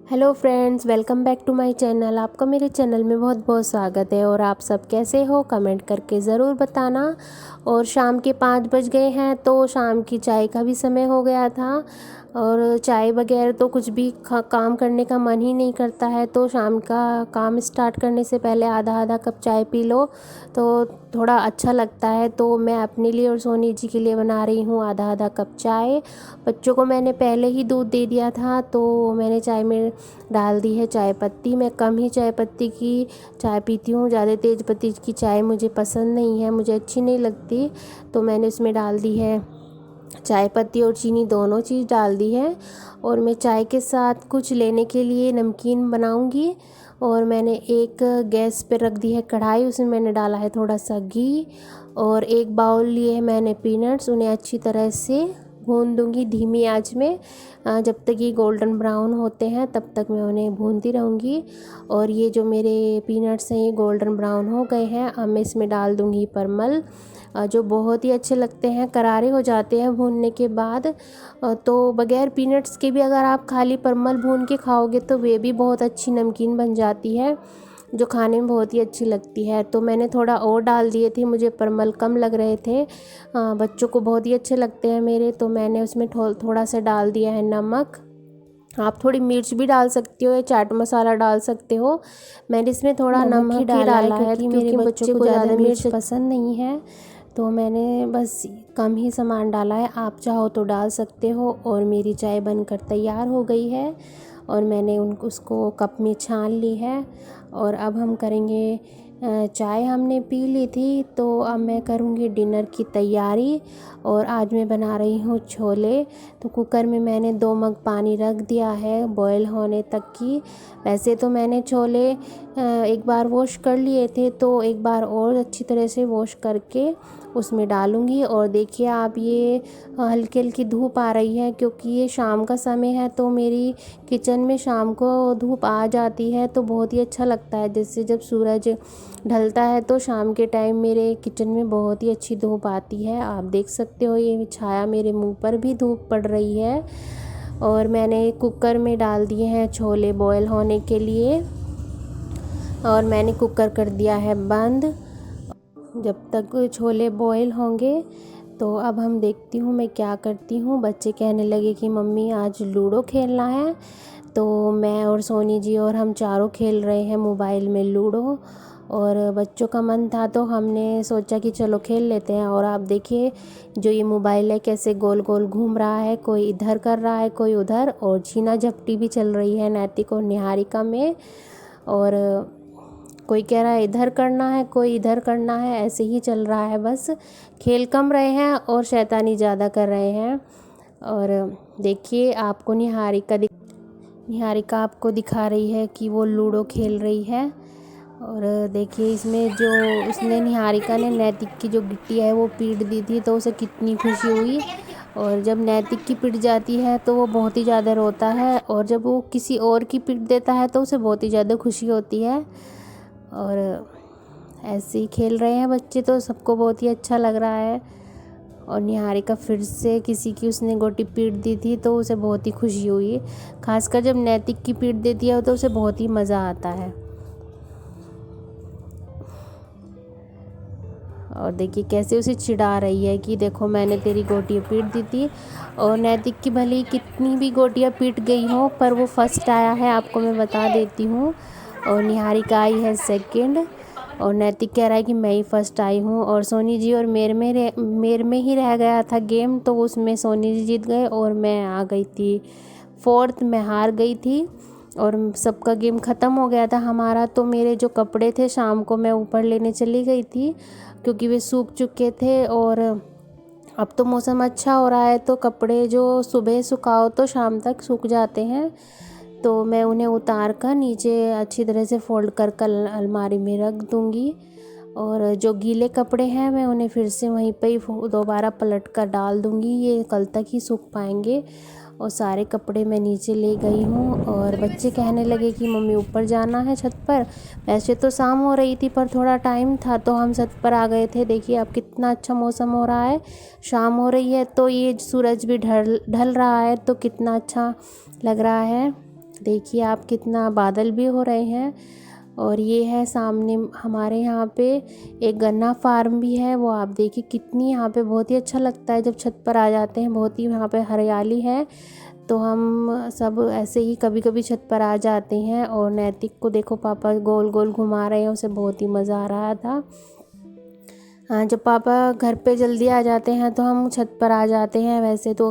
Hello friends, welcome back to my channel. आपका मेरे channel में बहुत बहुत स्वागत है। और आप सब कैसे हो कमेंट करके ज़रूर बताना। और शाम के 5 बज गए हैं तो शाम की चाय का भी समय हो गया था। और चाय बगैर तो कुछ भी काम करने का मन ही नहीं करता है। तो शाम का काम स्टार्ट करने से पहले आधा आधा कप चाय पी लो तो थोड़ा अच्छा लगता है। तो मैं अपने लिए और सोनी जी के लिए बना रही हूँ आधा आधा कप चाय। बच्चों को मैंने पहले ही दूध दे दिया था तो मैंने चाय में डाल दी है चाय पत्ती। मैं कम ही चाय पत्ती की चाय पीती हूँ, ज़्यादा तेज़ पत्ती की चाय मुझे पसंद नहीं है, मुझे अच्छी नहीं लगती। तो मैंने उसमें डाल दी है चाय पत्ती और चीनी, दोनों चीज़ डाल दी है। और मैं चाय के साथ कुछ लेने के लिए नमकीन बनाऊंगी। और मैंने एक गैस पे रख दी है कढ़ाई, उसमें मैंने डाला है थोड़ा सा घी। और एक बाउल लिए है मैंने पीनट्स, उन्हें अच्छी तरह से भून दूंगी धीमी आंच में। जब तक ये गोल्डन ब्राउन होते हैं तब तक मैं उन्हें भूनती रहूँगी। और ये जो मेरे पीनट्स हैं ये गोल्डन ब्राउन हो गए हैं। अब मैं इसमें डाल दूँगी परमल, जो बहुत ही अच्छे लगते हैं, करारे हो जाते हैं भूनने के बाद। तो बगैर पीनट्स के भी अगर आप खाली परमल भून के खाओगे तो वे भी बहुत अच्छी नमकीन बन जाती है, जो खाने में बहुत ही अच्छी लगती है। तो मैंने थोड़ा और डाल दिए थे, मुझे परमल कम लग रहे थे। बच्चों को बहुत ही अच्छे लगते हैं मेरे, तो मैंने उसमें थोड़ा सा डाल दिया है नमक। आप थोड़ी मिर्च भी डाल सकते हो या चाट मसाला डाल सकते हो। मैंने इसमें थोड़ा नमक ही डाला है क्योंकि मेरे बच्चे को ज़्यादा मिर्च पसंद नहीं है। तो मैंने बस कम ही सामान डाला है, आप चाहो तो डाल सकते हो। और मेरी चाय बनकर तैयार हो गई है और मैंने उसको कप में छान ली है। और अब हम करेंगे चाय हमने पी ली थी तो अब मैं करूँगी डिनर की तैयारी। और आज मैं बना रही हूँ छोले। तो कुकर में मैंने 2 मग पानी रख दिया है बॉयल होने तक की। वैसे तो मैंने छोले एक बार वॉश कर लिए थे, तो एक बार और अच्छी तरह से वॉश करके उसमें डालूँगी। और देखिए आप, ये हल्की हल्की धूप आ रही है क्योंकि ये शाम का समय है। तो मेरी किचन में शाम को धूप आ जाती है तो बहुत ही अच्छा लगता है। जैसे जब सूरज ढलता है तो शाम के टाइम मेरे किचन में बहुत ही अच्छी धूप आती है। आप देख सकते हो ये छाया, मेरे मुंह पर भी धूप पड़ रही है। और मैंने कुकर में डाल दिए हैं छोले बॉयल होने के लिए और मैंने कुकर कर दिया है बंद जब तक छोले बॉयल होंगे। तो अब हम देखती हूँ मैं क्या करती हूँ। बच्चे कहने लगे कि मम्मी आज लूडो खेलना है। तो मैं और सोनी जी और हम चारों खेल रहे हैं मोबाइल में लूडो। और बच्चों का मन था तो हमने सोचा कि चलो खेल लेते हैं। और आप देखिए जो ये मोबाइल है कैसे गोल गोल घूम रहा है, कोई इधर कर रहा है कोई उधर। और छीना झपटी भी चल रही है नैतिक और निहारिका में। और कोई कह रहा है इधर करना है, कोई इधर करना है, ऐसे ही चल रहा है। बस खेल कम रहे हैं और शैतानी ज़्यादा कर रहे हैं। और देखिए आपको निहारिका आपको दिखा रही है कि वो लूडो खेल रही है। और देखिए इसमें जो उसने निहारिका ने नैतिक की जो गिट्टी है वो पीट दी थी तो उसे कितनी खुशी हुई। और जब नैतिक की पिट जाती है तो वो बहुत ही ज़्यादा रोता है, और जब वो किसी और की पिट देता है तो उसे बहुत ही ज़्यादा खुशी होती है। और ऐसे ही खेल रहे हैं बच्चे, तो सबको बहुत ही अच्छा लग रहा है। और निहारिका फिर से किसी की उसने गोटी पीट दी थी तो उसे बहुत ही खुशी हुई। खासकर जब नैतिक की पीट देती है तो उसे बहुत ही मज़ा आता है। और देखिए कैसे उसे चिढ़ा रही है कि देखो मैंने तेरी गोटियाँ पीट दी थी। और नैतिक की भले ही कितनी भी गोटियाँ पीट गई हों पर वो फर्स्ट आया है, आपको मैं बता देती हूँ। और निहारिका आई है सेकंड। और नैतिक कह रहा है कि मैं ही फर्स्ट आई हूँ। और सोनी जी और मेरे में ही रह गया था गेम, तो उसमें सोनी जी जीत गए और मैं आ गई थी फोर्थ, मैं हार गई थी। और सबका गेम ख़त्म हो गया था हमारा। तो मेरे जो कपड़े थे शाम को मैं ऊपर लेने चली गई थी क्योंकि वे सूख चुके थे। और अब तो मौसम अच्छा हो रहा है तो कपड़े जो सुबह सुखाओ तो शाम तक सूख जाते हैं। तो मैं उन्हें उतार कर नीचे अच्छी तरह से फोल्ड कर अलमारी में रख दूँगी। और जो गीले कपड़े हैं मैं उन्हें फिर से वहीं पे ही दोबारा पलट कर डाल दूँगी, ये कल तक ही सूख पाएंगे। और सारे कपड़े मैं नीचे ले गई हूँ। और बच्चे कहने लगे कि मम्मी ऊपर जाना है छत पर। वैसे तो शाम हो रही थी पर थोड़ा टाइम था तो हम छत पर आ गए थे। देखिए अब कितना अच्छा मौसम हो रहा है, शाम हो रही है तो ये सूरज भी ढल रहा है तो कितना अच्छा लग रहा है। देखिए आप कितना बादल भी हो रहे हैं। और ये है सामने हमारे यहाँ पे एक गन्ना फार्म भी है, वो आप देखिए कितनी यहाँ पे बहुत ही अच्छा लगता है जब छत पर आ जाते हैं। बहुत ही यहाँ पे हरियाली है, तो हम सब ऐसे ही कभी कभी छत पर आ जाते हैं। और नैतिक को देखो पापा गोल गोल घुमा रहे हैं, उसे बहुत ही मज़ा आ रहा था। हाँ, जब पापा घर पे जल्दी आ जाते हैं तो हम छत पर आ जाते हैं। वैसे तो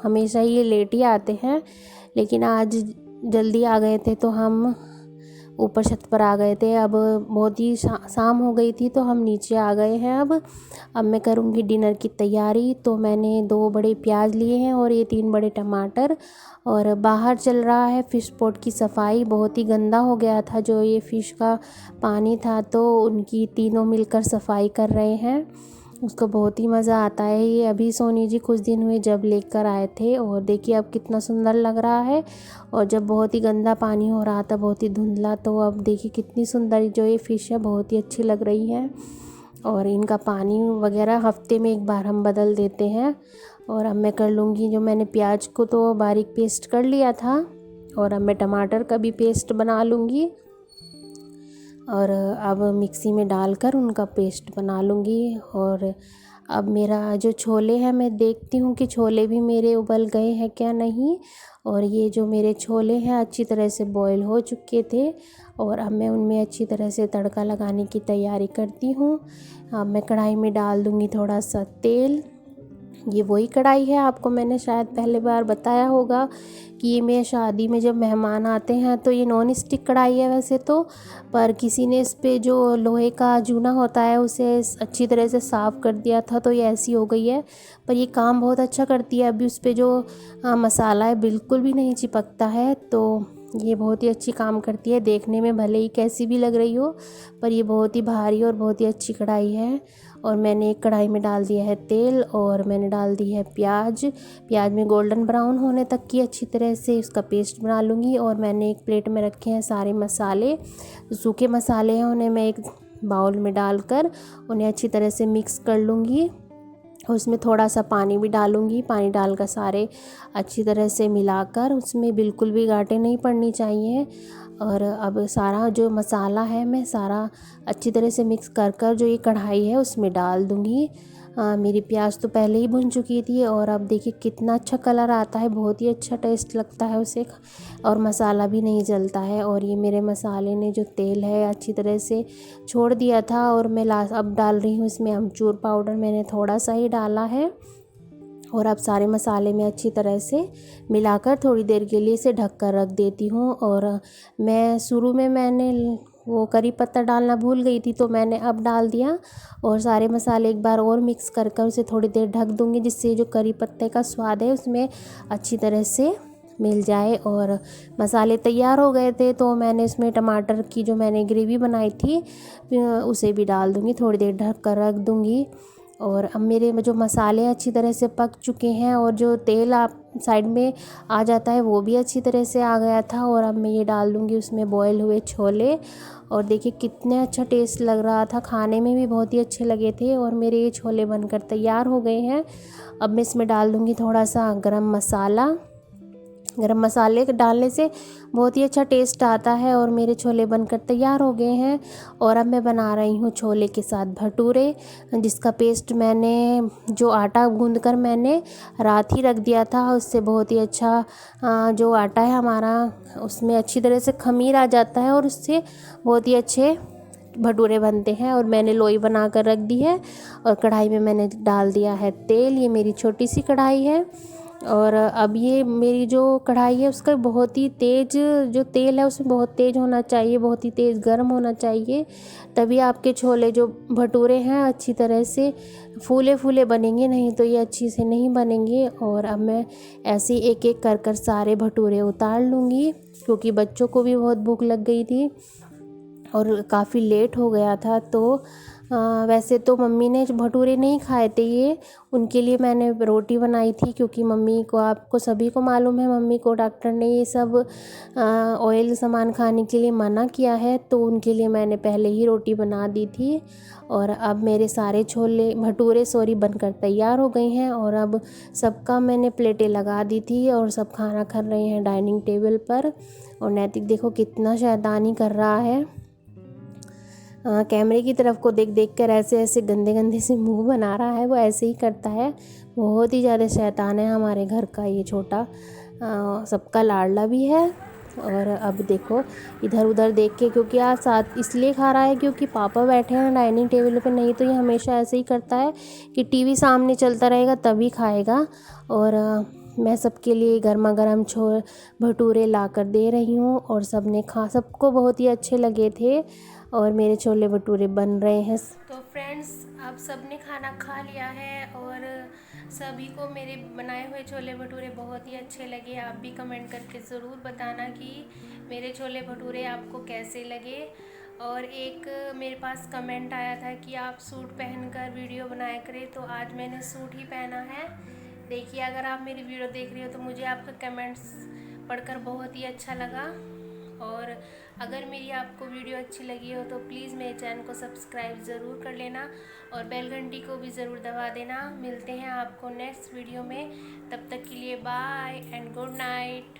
हमेशा ही लेट ही आते हैं, लेकिन आज जल्दी आ गए थे तो हम ऊपर छत पर आ गए थे। अब बहुत ही शाम हो गई थी तो हम नीचे आ गए हैं। अब मैं करूँगी डिनर की तैयारी। तो मैंने 2 बड़े प्याज लिए हैं और ये 3 बड़े टमाटर। और बाहर चल रहा है फ़िश पॉट की सफाई। बहुत ही गंदा हो गया था जो ये फ़िश का पानी था, तो उनकी तीनों मिलकर सफाई कर रहे हैं। उसको बहुत ही मज़ा आता है। ये अभी सोनी जी कुछ दिन हुए जब लेकर आए थे, और देखिए अब कितना सुंदर लग रहा है। और जब बहुत ही गंदा पानी हो रहा था, बहुत ही धुंधला, तो अब देखिए कितनी सुंदर जो ये फ़िश है बहुत ही अच्छी लग रही है। और इनका पानी वगैरह हफ्ते में एक बार हम बदल देते हैं। और अब मैं कर लूँगी, जो मैंने प्याज को तो बारीक पेस्ट कर लिया था, और अब मैं टमाटर का भी पेस्ट बना लूँगी। और अब मिक्सी में डालकर उनका पेस्ट बना लूँगी। और अब मेरा जो छोले हैं, मैं देखती हूँ कि छोले भी मेरे उबल गए हैं क्या नहीं। और ये जो मेरे छोले हैं अच्छी तरह से बॉईल हो चुके थे, और अब मैं उनमें अच्छी तरह से तड़का लगाने की तैयारी करती हूँ। अब मैं कढ़ाई में डाल दूँगी थोड़ा सा तेल। ये वही कढ़ाई है, आपको मैंने शायद पहले बार बताया होगा कि ये मेरे शादी में जब मेहमान आते हैं तो ये नॉन स्टिक कढ़ाई है वैसे तो, पर किसी ने इस पे जो लोहे का जूना होता है उसे अच्छी तरह से साफ़ कर दिया था, तो ये ऐसी हो गई है। पर ये काम बहुत अच्छा करती है। अभी उस पे जो मसाला है बिल्कुल भी नहीं चिपकता है, तो ये बहुत ही अच्छी काम करती है। देखने में भले ही कैसी भी लग रही हो, पर ये बहुत ही भारी और बहुत ही अच्छी कढ़ाई है। और मैंने एक कढ़ाई में डाल दिया है तेल, और मैंने डाल दी है प्याज। प्याज में गोल्डन ब्राउन होने तक की अच्छी तरह से उसका पेस्ट बना लूँगी। और मैंने एक प्लेट में रखे हैं सारे मसाले, सूखे मसाले हैं, उन्हें मैं एक बाउल में डालकर उन्हें अच्छी तरह से मिक्स कर लूँगी। और उसमें थोड़ा सा पानी भी डालूँगी। पानी डालकर सारे अच्छी तरह से मिलाकर, उसमें बिल्कुल भी गांठें नहीं पड़नी चाहिए। और अब सारा जो मसाला है मैं सारा अच्छी तरह से मिक्स कर कर जो ये कढ़ाई है उसमें डाल दूँगी। मेरी प्याज तो पहले ही भुन चुकी थी, और अब देखिए कितना अच्छा कलर आता है, बहुत ही अच्छा टेस्ट लगता है उसे, और मसाला भी नहीं जलता है। और ये मेरे मसाले ने जो तेल है अच्छी तरह से छोड़ दिया था। और मैं अब डाल रही हूँ इसमें अमचूर पाउडर, मैंने थोड़ा सा ही डाला है। और अब सारे मसाले में अच्छी तरह से मिलाकर थोड़ी देर के लिए इसे ढक कर रख देती हूँ। और मैं शुरू में मैंने वो करी पत्ता डालना भूल गई थी, तो मैंने अब डाल दिया। और सारे मसाले एक बार और मिक्स कर कर उसे थोड़ी देर ढक दूँगी, जिससे जो करी पत्ते का स्वाद है उसमें अच्छी तरह से मिल जाए। और मसाले तैयार हो गए थे, तो मैंने इसमें टमाटर की जो मैंने ग्रेवी बनाई थी उसे भी डाल दूँगी, थोड़ी देर ढक कर रख दूँगी। और अब मेरे जो मसाले अच्छी तरह से पक चुके हैं, और जो तेल आप साइड में आ जाता है वो भी अच्छी तरह से आ गया था। और अब मैं ये डाल दूँगी उसमें बॉयल हुए छोले। और देखिए कितने अच्छा टेस्ट लग रहा था, खाने में भी बहुत ही अच्छे लगे थे। और मेरे ये छोले बनकर तैयार हो गए हैं। अब मैं इसमें डाल दूँगी थोड़ा सा गरम मसाला। गरम मसाले डालने से बहुत ही अच्छा टेस्ट आता है। और मेरे छोले बनकर तैयार हो गए हैं। और अब मैं बना रही हूँ छोले के साथ भटूरे, जिसका पेस्ट मैंने जो आटा गूंदकर मैंने रात ही रख दिया था, उससे बहुत ही अच्छा जो आटा है हमारा उसमें अच्छी तरह से खमीर आ जाता है, और उससे बहुत ही अच्छे भटूरे बनते हैं। और मैंने लोई बना कर रख दी है, और कढ़ाई में मैंने डाल दिया है तेल। ये मेरी छोटी सी कढ़ाई है। और अब ये मेरी जो कढ़ाई है उसका बहुत ही तेज़ जो तेल है उसमें बहुत तेज़ होना चाहिए, बहुत ही तेज़ गर्म होना चाहिए, तभी आपके छोले जो भटूरे हैं अच्छी तरह से फूले फूले बनेंगे, नहीं तो ये अच्छी से नहीं बनेंगे। और अब मैं ऐसे एक एक कर कर सारे भटूरे उतार लूँगी, क्योंकि बच्चों को भी बहुत भूख लग गई थी और काफ़ी लेट हो गया था। तो वैसे तो मम्मी ने भटूरे नहीं खाए थे ये, उनके लिए मैंने रोटी बनाई थी, क्योंकि मम्मी को, आपको सभी को मालूम है, मम्मी को डॉक्टर ने ये सब ऑयल सामान खाने के लिए मना किया है, तो उनके लिए मैंने पहले ही रोटी बना दी थी। और अब मेरे सारे छोले भटूरे बनकर तैयार हो गए हैं, और अब सबका मैंने प्लेटें लगा दी थी और सब खाना खा रहे हैं डाइनिंग टेबल पर। और नैतिक देखो कितना शैतानी कर रहा है, कैमरे की तरफ को देख देख कर ऐसे ऐसे गंदे गंदे से मुंह बना रहा है, वो ऐसे ही करता है। बहुत ही ज़्यादा शैतान है हमारे घर का ये छोटा, सबका लाडला भी है। और अब देखो इधर उधर देख के, क्योंकि आज साथ इसलिए खा रहा है क्योंकि पापा बैठे हैं डाइनिंग टेबल पे, नहीं तो ये हमेशा ऐसे ही करता है कि टीवी सामने चलता रहेगा तभी खाएगा। और मैं सबके लिए गर्मा गर्म भटूरे ला कर दे रही हूँ, और सबको बहुत ही अच्छे लगे थे, और मेरे छोले भटूरे बन रहे हैं। तो फ्रेंड्स, अब सबने खाना खा लिया है, और सभी को मेरे बनाए हुए छोले भटूरे बहुत ही अच्छे लगे। आप भी कमेंट करके ज़रूर बताना कि मेरे छोले भटूरे आपको कैसे लगे। और एक मेरे पास कमेंट आया था कि आप सूट पहनकर वीडियो बनाया करें, तो आज मैंने सूट ही पहना है। देखिए, अगर आप मेरी वीडियो देख रही हो तो मुझे आपका कमेंट्स पढ़कर बहुत ही अच्छा लगा। और अगर मेरी आपको वीडियो अच्छी लगी हो तो प्लीज़ मेरे चैनल को सब्सक्राइब ज़रूर कर लेना, और बेल घंटी को भी ज़रूर दबा देना। मिलते हैं आपको नेक्स्ट वीडियो में, तब तक के लिए बाय एंड गुड नाइट।